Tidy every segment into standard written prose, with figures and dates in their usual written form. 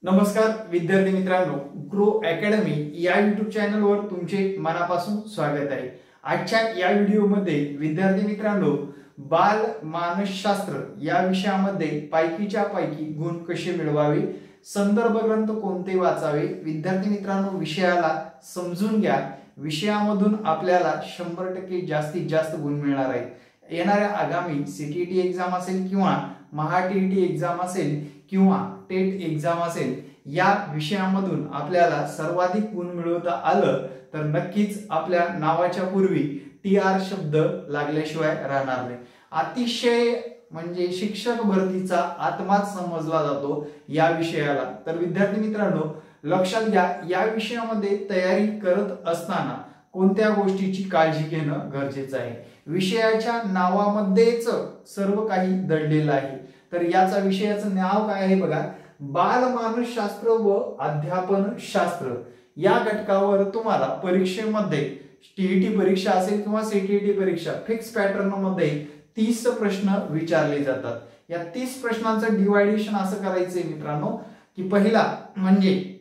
नमस्कार विद्यार्थी मित्रांनो, ग्रो अकॅडमी या यूट्यूब चॅनलवर तुमचे मनापासून स्वागत आहे। आजच्या या व्हिडिओमध्ये विद्यार्थी मित्रांनो, बाल मानसशास्त्र या विषयामध्ये पैकीच्या पैकी गुण कसे मिळवावे, संदर्भ ग्रंथ कोणते वाचावे, विद्यार्थी मित्रांनो विषयाला समजून घ्या। विषयामधून आपल्याला 100% जास्तीत जास्त गुण मिळणार आहेत। येणाऱ्या आगामी सीटीईटी एग्जाम असेल किंवा महाटीईटी एग्जाम असेल किंवा टेट एग्जाम असेल, या विषयामधून आपल्याला सर्वाधिक गुण मिळवता आलं तर नक्कीच आपल्या नावाच्या पूर्वी टीआर शब्द लागल्याशिवाय राहणार नाही। अतिशय म्हणजे शिक्षक भरतीचा आत्माच समजला जातो या विषयाला। तर विद्यार्थी मित्रांनो लक्षात घ्या, या विषयामध्ये तयारी करत असताना कोणत्या गोष्टीची काळजी घेणं गरजेचं आहे। विषयाच्या नावामध्येच सर्व काही दडलेलं आहे। तर याचा विषयाचं नाव काय आहे बघा, बाल मानसशास्त्र व अध्यापन शास्त्र। या घटकावर तुम्हाला परीक्षेमध्ये टीईटी परीक्षा असेल किंवा सीटीईटी परीक्षा फिक्स पॅटर्न मध्ये 30 प्रश्न विचारले जातात। या 30 प्रश्नांचं डिवायडेशन असं करायचंय मित्रांनो की पहिला म्हणजे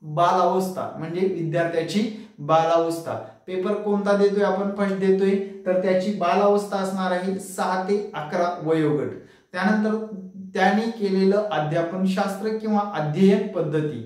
बालावस्था, म्हणजे विद्यार्थ्याची बालावस्था। पेपर कोणता देतोय आपण, फर्स्ट देतोय, तर त्याची बालावस्था असणार आहे 6 ते 11 वयोगट। त्यानंतर त्यांनी केलेलं अध्यापन शास्त्र किंवा अध्ययन पद्धती।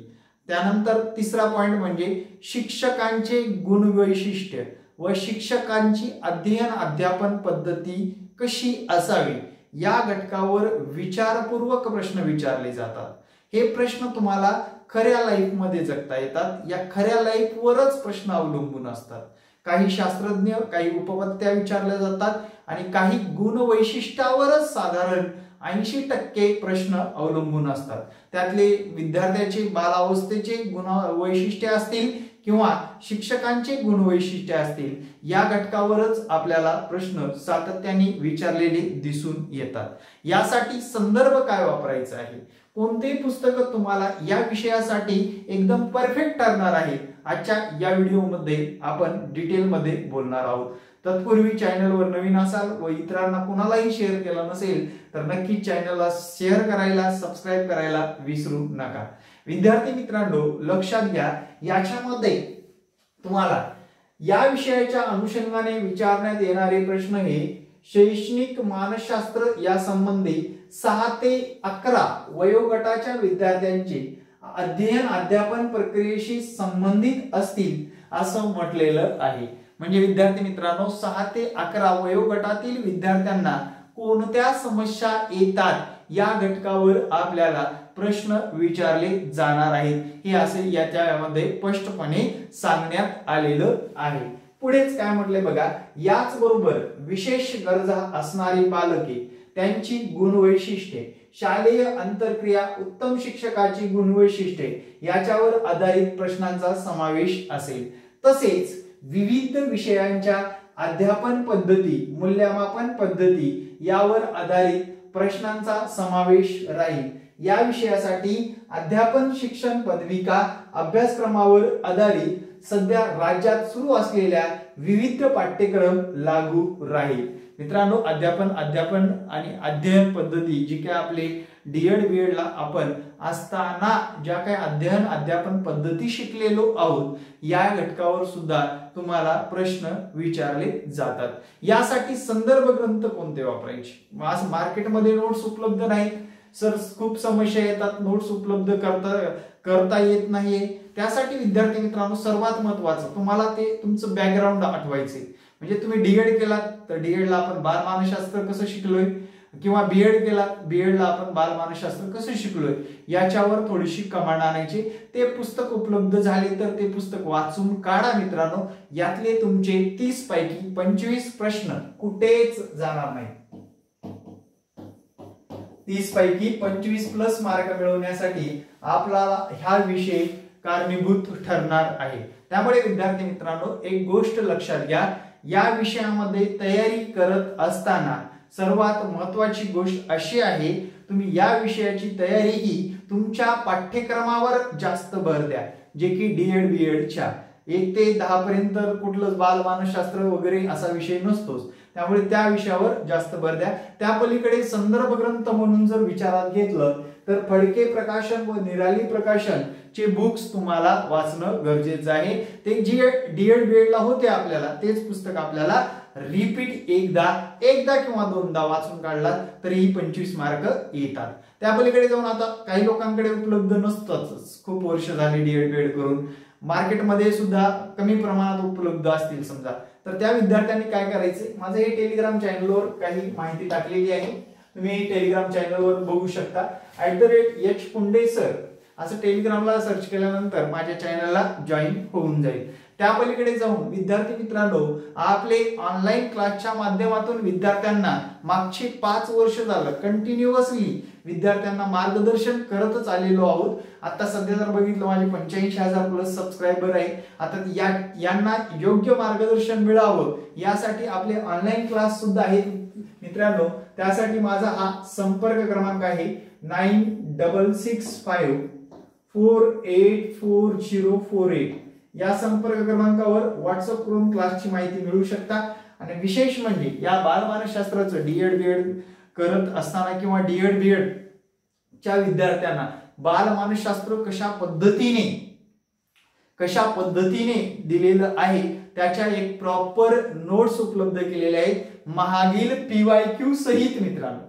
त्यानंतर तिसरा पॉइंट म्हणजे शिक्षकांचे गुण वैशिष्ट्य व शिक्षकांची अध्ययन अध्यापन पद्धती कशी असावी, या घटकावर विचारपूर्वक प्रश्न विचारले जातात। हे प्रश्न तुम्हाला खऱ्या लाईफ मध्ये जगता येतात। या खऱ्या लाईफ वरच प्रश्न अवलंबून असतात। काही शास्त्रज्ञ, काही उपपत्त्या विचारल्या जातात आणि काही गुण वैशिष्ट्यावरच साधारण 80% प्रश्न अवलंबून असतात। त्यातले विद्यार्थ्याचे बालावस्थेचे गुण वैशिष्ट्य असतील किंवा शिक्षकांचे गुण वैशिष्ट्य असतील, या घटकावरच आपल्याला प्रश्न सातत्याने विचारलेले दिसून येतात। यासाठी संदर्भ काय वापरायचा आहे, कोणते पुस्तक तुम्हाला या विषयासाठी एकदम परफेक्ट ठरणार आहे, आजच्या या व्हिडिओमध्ये आपण डिटेल मध्ये बोलणार आहोत। तत्पूर्वी चॅनलवर नवीन असाल व इतरांना कोणालाही शेअर केला नसेल तर नक्की चॅनलला शेअर करायला, सबस्क्राइब करायला विसरू नका। विद्यार्थी मित्रांनो लक्षात घ्या, याच्यामध्ये तुम्हाला या विषयाच्या अनुषंगाने विचारण्यात येणारे प्रश्न हे शैक्षणिक मानसशास्त्र या संबंधी 6 ते 11 वयोगटाच्या विद्यार्थ्यांचे अध्ययन अध्यापन प्रक्रियेशी संबंधित असतील असं म्हटलेलं आहे। म्हणजे विद्यार्थी मित्रांनो 6 ते 11 वयोगटातील विद्यार्थ्यांना कोणत्या समस्या येतात या घटकावर आपल्याला प्रश्न विचारले जाणार आहेत, हे असे याच्यामध्ये स्पष्टपणे सांगण्यात आलेलं आहे। पुढेच काय म्हटले बघा, याच बरोबर विशेष गरजा असणारी बालके, त्यांची गुण वैशिष्ट्ये, शालेय अंतरक्रिया, उत्तम शिक्षकाची गुण वैशिष्ट्ये याच्यावर आधारित प्रश्नांचा समावेश असेल। तसेच विविध विषयांच्या अध्यापन पद्धती, मूल्यमापन पद्धती यावर आधारित प्रश्नांचा समावेश राहील। या विषयासाठी अध्यापन शिक्षण पदविका अभ्यासक्रमावर आधारित सध्या राज्यात सुरू असलेल्या विविध पाठ्यक्रम लागू राहील। मित्रांनो अध्यापन आणि अध्ययन पद्धती जी काय आपले डीएड बीएड ला आपण असताना ज्या काही अध्ययन अध्यापन पद्धती शिकलेलो आहोत, या घटकावर सुद्धा तुम्हाला प्रश्न विचारले जातात। यासाठी संदर्भ ग्रंथ कोणते वापरायचे, मार्केटमध्ये नोट्स उपलब्ध नाहीत सर, खूप समस्या येतात, नोट्स उपलब्ध करता येत नाहीये। त्यासाठी विद्यार्थी मित्रांनो सर्वात महत्त्वाचं तुम्हाला ते तुमचं बॅकग्राऊंड आठवायचे। म्हणजे तुम्ही डीएड केलात तर डीएड ला आपण बाल मानसशास्त्र कसं शिकलोय, किंवा बीएड केलात, बीएड ला आपण बाल मानसशास्त्र कसं शिकलोय, याच्यावर थोडीशी कमांड आणायची। ते पुस्तक उपलब्ध झाले तर ते पुस्तक वाचून काढा मित्रांनो। यातले तुमचे 30 पैकी 25 प्रश्न कुठेच जाणार नाही। 30 पैकी 25 प्लस मार्क मिळवण्यासाठी आपल्याला हा विषय कारणीभूत ठरणार आहे। त्यामुळे विद्यार्थी मित्रांनो एक गोष्ट लक्षात घ्या, या विषयामध्ये तयारी करत असताना सर्वात महत्त्वाची गोष्ट अशी आहे, तुम्ही या विषयाची तयारी ही तुमच्या पाठ्यक्रमावर जास्त भर द्या, जे की डीएड बीएडच्या 1 ते 10 पर्यंत कुठलं बाल मानसशास्त्र वगैरे असा विषय नसतोच। त्यामुळे त्या विषयावर जास्त भर द्या। त्या पलीकडे संदर्भ ग्रंथ म्हणून जर विचारात घेतलं तर फडके प्रकाशन व निराली प्रकाशन चे बुक्स तुम्हाला वाचणं गरजेचं आहे। ते जे डीएड बीएड ला होते आपल्याला तेच पुस्तक आपल्याला रिपीट एकदा किंवा दोनदा वाचून काढलात तरीही 25 मार्क येतात। त्या पलीकडे जाऊन आता काही लोकांकडे उपलब्ध नसतंच, खूप वर्ष झाली डीएड बीएड करून, मार्केटमध्ये सुद्धा कमी प्रमाणात उपलब्ध असतील समजा, तर त्या विद्यार्थ्यांनी काय करायचे, माझं हे टेलिग्राम चॅनलवर काही माहिती टाकलेली आहे, तुम्ही टेलिग्राम चॅनलवर बघू शकता। @H पुंडे सर असं टेलिग्रामला सर्च केल्यानंतर माझ्या चॅनलला जॉईन होऊन जाईल। त्या पलीकडे जाऊन विद्यार्थी मित्रांनो, आपले ऑनलाईन क्लासच्या माध्यमातून विद्यार्थ्यांना मागचे 5 वर्ष झालं कंटिन्युअसली विद्यार्थ्यांना मार्गदर्शन करतच आलेलो आहोत। आता सध्या जर बघितलं माझे 85,000 प्लस सबस्क्रायबर आहे। आता यांना योग्य मार्गदर्शन मिळावं यासाठी आपले ऑनलाईन क्लास सुद्धा आहेत मित्रांनो। त्यासाठी माझा हा संपर्क क्रमांक आहे 9665484048 या संपर्क क्रमांकावर व्हॉट्सअप करून क्लासची माहिती मिळवू शकता। आणि विशेष म्हणजे या बालमानसशास्त्राचं डीएड बीएड करत असताना किंवा डीएड बीएड च्या विद्यार्थ्यांना बालमानसशास्त्र कशा पद्धतीने दिलेलं आहे त्याच्या एक प्रॉपर नोट्स उपलब्ध केलेले आहेत मागील PYQ सहित मित्रांनो,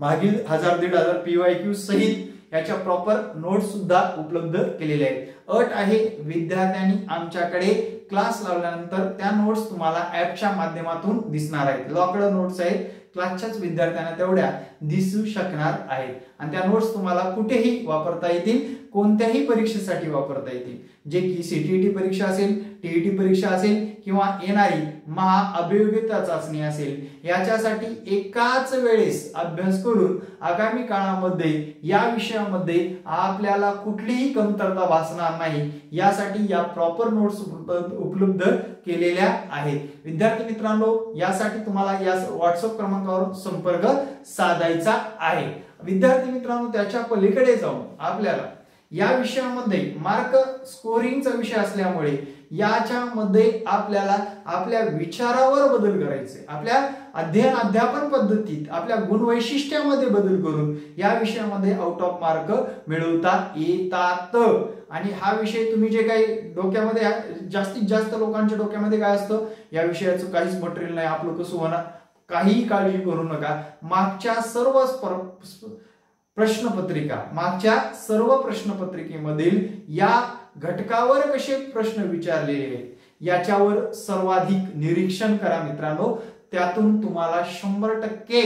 मागील 1000-1500 PYQ सहित याच्या प्रॉपर नोट्स सुद्धा उपलब्ध केलेले आहेत। अट आहे विद्यार्थ्यांनी आमच्याकडे क्लास लावल्यानंतर त्या नोट्स तुम्हाला ऍपच्या माध्यमातून दिसणार आहेत, लॉकड नोट्स आहेत, क्लासच्याच विद्यार्थ्यांना तेवढ्या दिसू शकणार आहेत आणि त्या नोट्स तुम्हाला कुठेही वापरता येतील, कोणत्याही परीक्षेसाठी वापरता येतील, जे की सीटीईटी परीक्षा असेल, टीईटी परीक्षा असेल किंवा येणारी महाअभियोग्यता चाचणी असेल, याच्यासाठी एकाच वेळेस अभ्यास करून आगामी काळामध्ये या विषयामध्ये आपल्याला कुठलीही कमतरता भासणार नाही यासाठी या प्रॉपर नोट्स उपलब्ध केलेल्या आहेत। विद्यार्थी मित्रांनो, यासाठी तुम्हाला या व्हॉट्सअप क्रमांकावर संपर्क साधायचा आहे। विद्यार्थी मित्रांनो, त्याच्या पलीकडे जाऊन आपल्याला या विषयामध्ये मार्क स्कोरिंगचा विषय असल्यामुळे याच्यामध्ये आपल्याला आपल्या विचारावर बदल करायचे, आपल्या अध्यापन पद्धतीत आपल्या गुणवैशिष्ट्यामध्ये बदल करून या विषयामध्ये आउट ऑफ मार्क मिळवता येतात। आणि हा विषय तुम्ही जे काही डोक्यामध्ये, जास्तीत जास्त लोकांच्या डोक्यामध्ये काय असतं, या विषयाचं काहीच मटेरियल नाही, आपलं कसं होणार, काही काळजी करू नका। मागच्या सर्व प्रश्नपत्रिकेमधील या घटकावर कसे प्रश्न विचारलेले आहेत याच्यावर सर्वाधिक निरीक्षण करा मित्रांनो, त्यातून तुम्हाला 100%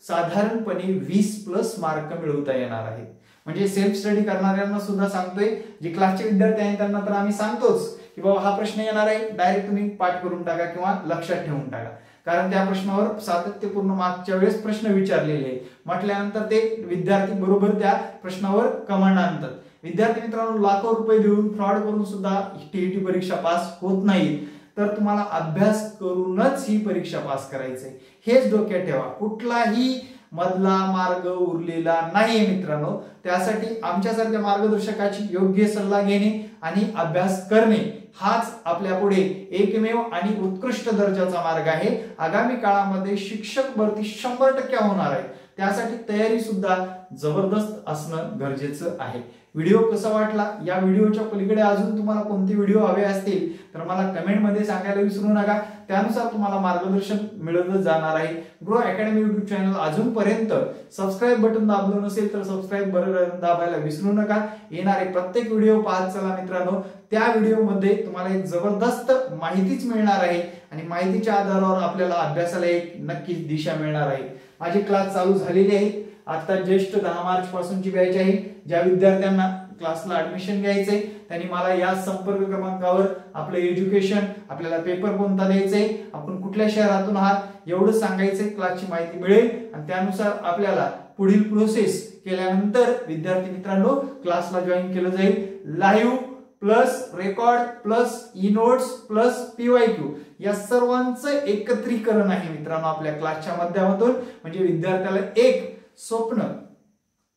साधारणपणे 20+ मार्क मिळवता येणार आहेत। म्हणजे सेल्फ स्टडी करणाऱ्यांना सुद्धा सांगतोय, जे क्लासचे विद्यार्थी आहेत त्यांना तर आम्ही सांगतोच की बाबा हा प्रश्न येणार आहे, डायरेक्ट तुम्ही पाठ करून टाका किंवा लक्षात ठेवून टाका, कारण त्या प्रश्नावर सातत्यपूर्ण मागच्या वेळेस प्रश्न विचारलेले आहेत म्हटल्यानंतर ते विद्यार्थी बरोबर त्या प्रश्नावर कमांड आणतात। विद्यार्थी मित्रांनो, लाखो रुपये देऊन फ्रॉड करून सुद्धा टीईटी परीक्षा पास होत नाही, तर तुम्हाला अभ्यास करूनच ही परीक्षा पास करायची आहे, हेच डोक्यात ठेवा। कुठलाही मधला मार्ग उरलेला नाही मित्रांनो। त्यासाठी आमच्यासारख्या मार्गदर्शकाची योग्य सल्ला घेणे आणि अभ्यास करणे हाच आपल्या पुढे एकमेव आणि उत्कृष्ट दर्जाचा मार्ग आहे। आगामी काळामध्ये शिक्षक भरती 100% होणार आहे, त्यासाठी तयारी सुद्धा जबरदस्त असणं गरजेचं आहे। व्हिडिओ कसा वाटला, या व्हिडिओच्या पलीकडे अजून तुम्हाला कोणते व्हिडिओ हवे असतील तर मला कमेंटमध्ये सांगायला विसरू नका, त्यानुसार तुम्हाला मार्गदर्शन मिळत जाणार आहे। ग्रो अकॅडमी YouTube चॅनल अजूनपर्यंत सबस्क्राइब बटन दाबलं नसेल तर सबस्क्राइब बटन दाबायला विसरू नका। येणारे प्रत्येक व्हिडिओ पाहत चला मित्रांनो, त्या व्हिडिओमध्ये तुम्हाला एक जबरदस्त माहितीच मिळणार आहे आणि माहितीच्या आधारावर आपल्याला अभ्यासाला एक नक्कीच दिशा मिळणार आहे। माझे क्लास चालू झालेले आहेत, आता जस्ट 10 मार्च पासूनची बॅच आहे। ज्या विद्यार्थ्यांना क्लासला ऍडमिशन घ्यायचंय त्यांनी मला या संपर्क क्रमांकावर आपलं एज्युकेशन, आपल्याला पेपर कोणता द्यायचाय, आपण कुठल्या शहरातून आहात एवढं सांगायचंय, क्लासची माहिती मिळेल आणि त्यानुसार आपल्याला पुढील प्रोसेस केल्यानंतर विद्यार्थी मित्रांनो क्लासला जॉईन केलं जाईल। Live plus record plus e notes plus PYQ या सर्वांचं एकत्रीकरण आहे मित्रांनो आपल्या क्लासच्या माध्यमातून, म्हणजे विद्यार्थ्याला एक स्वप्न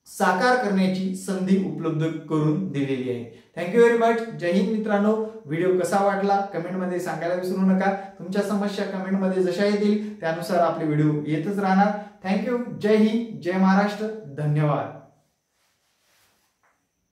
साकार करण्याची संधी उपलब्ध करून दिलेली आहे। Thank you very much. जय हिंद मित्रांनो। व्हिडिओ कसा वाटला कमेंटमध्ये सांगायला विसरू नका, तुमच्या समस्या कमेंटमध्ये जशा येतील त्यानुसार आपले व्हिडिओ येतच राहणार। थँक्यू। जय हिंद, जय महाराष्ट्र, धन्यवाद।